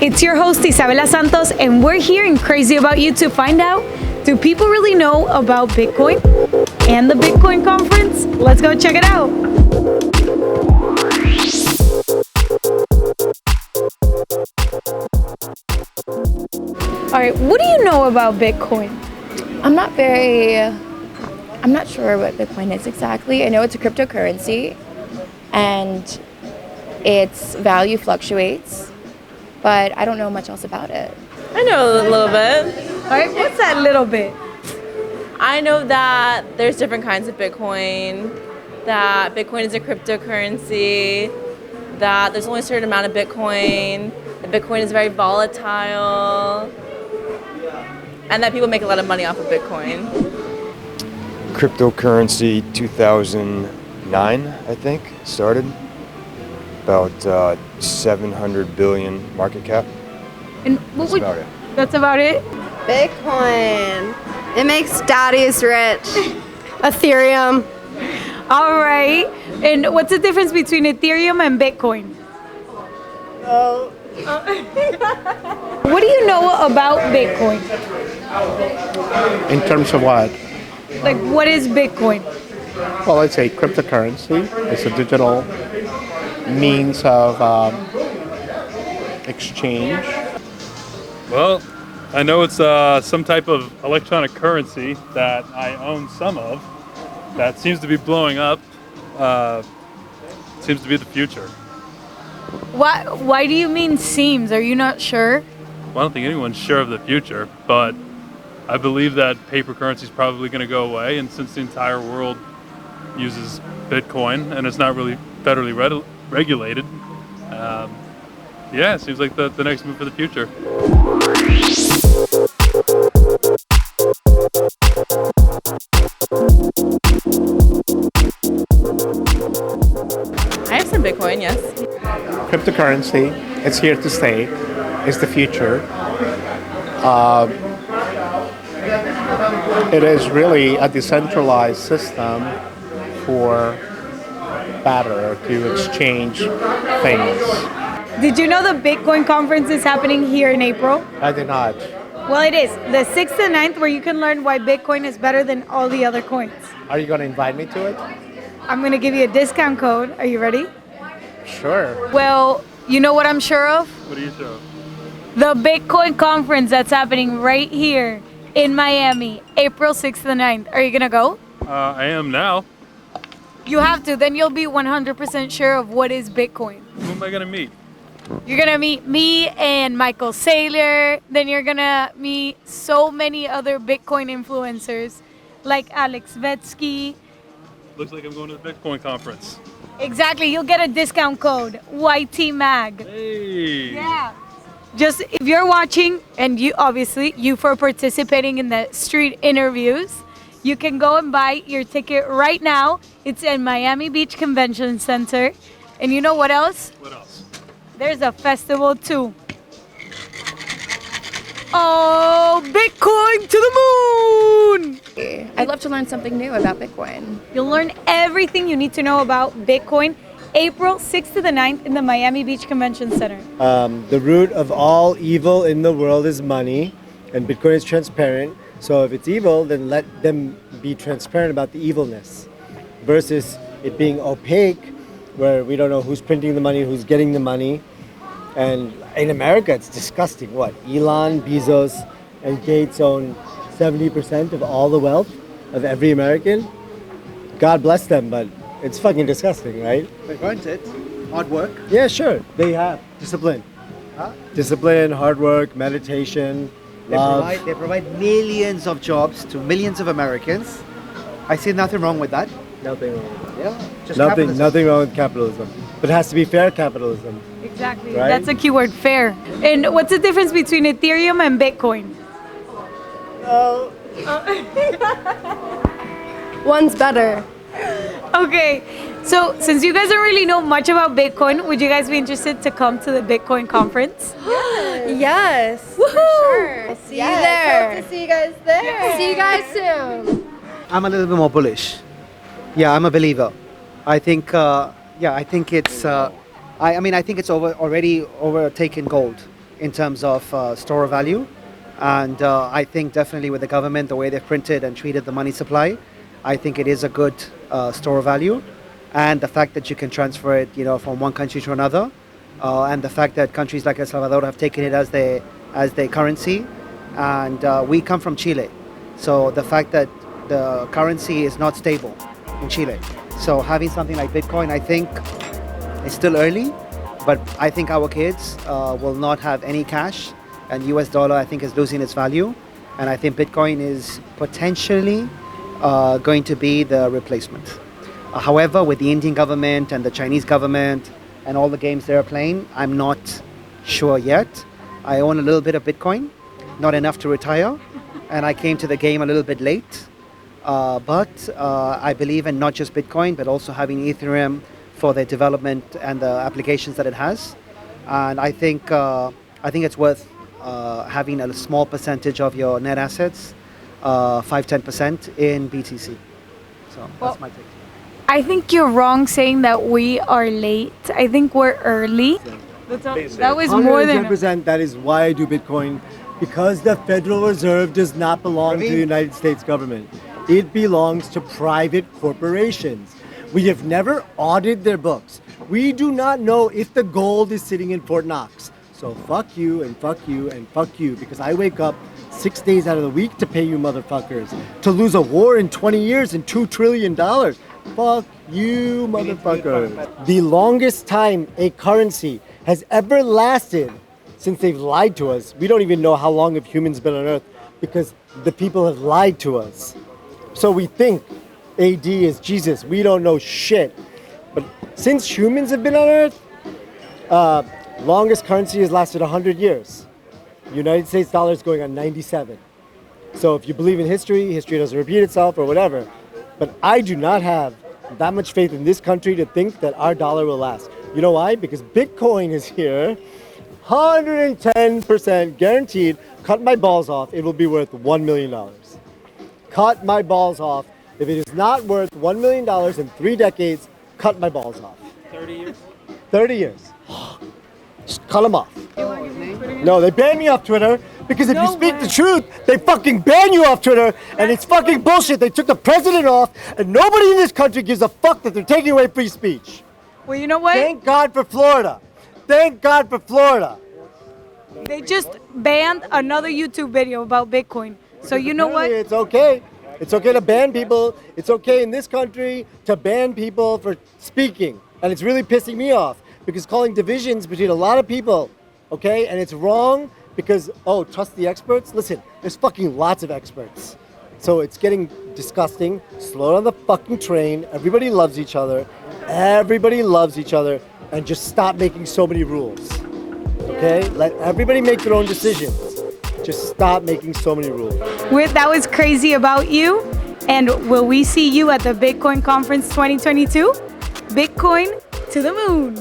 It's your host Isabella Santos, and we're here in Crazy About You to find out, do people really know about Bitcoin and the Bitcoin conference? Let's go check it out. All right, what do you know about Bitcoin? I'm not sure what Bitcoin is exactly. I know it's a cryptocurrency and its value fluctuates, but I don't know much else about it. I know a little bit. All right, what's that little bit? I know that there's different kinds of Bitcoin, that Bitcoin is a cryptocurrency, that there's only a certain amount of Bitcoin, that Bitcoin is very volatile, and that people make a lot of money off of Bitcoin. Cryptocurrency 2009, I think, started. About 700 billion market cap. And That's about it. That's about it? Bitcoin. It makes daddies rich. Ethereum. All right. And what's the difference between Ethereum and Bitcoin? What do you know about Bitcoin? In terms of what? Like, what is Bitcoin? Well, it's a cryptocurrency. It's a digital means of exchange. Well, I know it's some type of electronic currency that I own some of that seems to be blowing up. Seems to be the future. Why do you mean seems? Are you not sure? Well, I don't think anyone's sure of the future, but I believe that paper currency is probably going to go away, and since the entire world uses Bitcoin and it's not really federally regulated, yeah, it seems like the next move for the future. I have some Bitcoin, yes. Cryptocurrency, it's here to stay. It's the future. It is really a decentralized system for barter to exchange things. Did you know the Bitcoin conference is happening here in April? I did not. Well, it is. The 6th and 9th, where you can learn why Bitcoin is better than all the other coins. Are you going to invite me to it? I'm going to give you a discount code. Are you ready? Sure. Well, you know what I'm sure of? What are you sure of? The Bitcoin conference that's happening right here in Miami, April 6th and 9th. Are you going to go? I am now. You have to. Then you'll be 100% sure of what is Bitcoin. Who am I going to meet? You're going to meet me and Michael Saylor. Then you're going to meet so many other Bitcoin influencers like Alex Vetsky. Looks like I'm going to the Bitcoin conference. Exactly. You'll get a discount code, YTMAG. Hey! Yeah. Just if you're watching, and you for participating in the street interviews, you can go and buy your ticket right now. It's in Miami Beach Convention Center. And you know what else? What else? There's a festival too. Oh, Bitcoin to the moon! I'd love to learn something new about Bitcoin. You'll learn everything you need to know about Bitcoin April 6th to the 9th in the Miami Beach Convention Center. The root of all evil in the world is money, and Bitcoin is transparent. So if it's evil, then let them be transparent about the evilness, versus it being opaque, where we don't know who's printing the money, who's getting the money. And in America, it's disgusting. What? Elon, Bezos, and Gates own 70% of all the wealth of every American. God bless them, but it's fucking disgusting, right? They've earned it. Hard work. Yeah, sure. They have discipline. Huh? Discipline, hard work, meditation, love. They provide millions of jobs to millions of Americans. I see nothing wrong with that. Nothing wrong with that. Yeah, just capitalism. Nothing wrong with capitalism. But it has to be fair capitalism. Exactly. Right? That's a keyword, fair. And what's the difference between Ethereum and Bitcoin? One's better. Okay, so since you guys don't really know much about Bitcoin, would you guys be interested to come to the Bitcoin conference? Yes. Woohoo! Sure. See you there. Hope to see you guys there. See you guys soon. I'm a little bit more bullish. Yeah, I'm a believer. I think I think it's already overtaken gold. in terms of store of value. And I think definitely with the government, the way they've printed and treated the money supply, I think it is a good store of value. And the fact that you can transfer it, from one country to another, and the fact that countries like El Salvador have taken it as their currency, and we come from Chile, so the fact that the currency is not stable in Chile, so having something like Bitcoin, I think, is still early, but I think our kids will not have any cash, and US dollar, I think, is losing its value, and I think Bitcoin is potentially going to be the replacement. However, with the Indian government and the Chinese government and all the games they're playing, I'm not sure yet. I own a little bit of Bitcoin, not enough to retire, and I came to the game a little bit late. But I believe in not just Bitcoin, but also having Ethereum for the development and the applications that it has. And I think it's worth having a small percentage of your net assets, 5-10% in BTC. So that's my take. I think you're wrong saying that we are late. I think we're early. That was more than 110%. That is why I do Bitcoin, because the Federal Reserve does not belong to the United States government. It belongs to private corporations. We have never audited their books. We do not know if the gold is sitting in Fort Knox. So fuck you and fuck you and fuck you, because I wake up 6 days out of the week to pay you motherfuckers. To lose a war in 20 years and $2 trillion. Fuck you, motherfuckers. The longest time a currency has ever lasted since they've lied to us. We don't even know how long have humans been on Earth, because the people have lied to us. So we think AD is Jesus. We don't know shit. But since humans have been on Earth, longest currency has lasted 100 years. United States dollar is going on 97. So if you believe in history, history doesn't repeat itself or whatever. But I do not have that much faith in this country to think that our dollar will last. You know why? Because Bitcoin is here, 110% guaranteed. Cut my balls off, it will be worth $1 million. Cut my balls off. If it is not worth $1 million in 3 decades, cut my balls off. 30 years? 30 years. Just cut them off. No, they banned me off Twitter because if you speak the truth, they fucking ban you off Twitter, and it's fucking bullshit. They took the president off, and nobody in this country gives a fuck that they're taking away free speech. Well, you know what? Thank God for Florida. Thank God for Florida. They just banned another YouTube video about Bitcoin. So you know what? It's okay. It's okay to ban people. It's okay in this country to ban people for speaking. And it's really pissing me off because calling divisions between a lot of people, okay? And it's wrong because, trust the experts? Listen, there's fucking lots of experts. So it's getting disgusting. Slow down the fucking train. Everybody loves each other. Everybody loves each other. And just stop making so many rules. Okay? Let everybody make their own decisions. Just stop making so many rules. That was crazy about you. And will we see you at the Bitcoin Conference 2022? Bitcoin to the moon.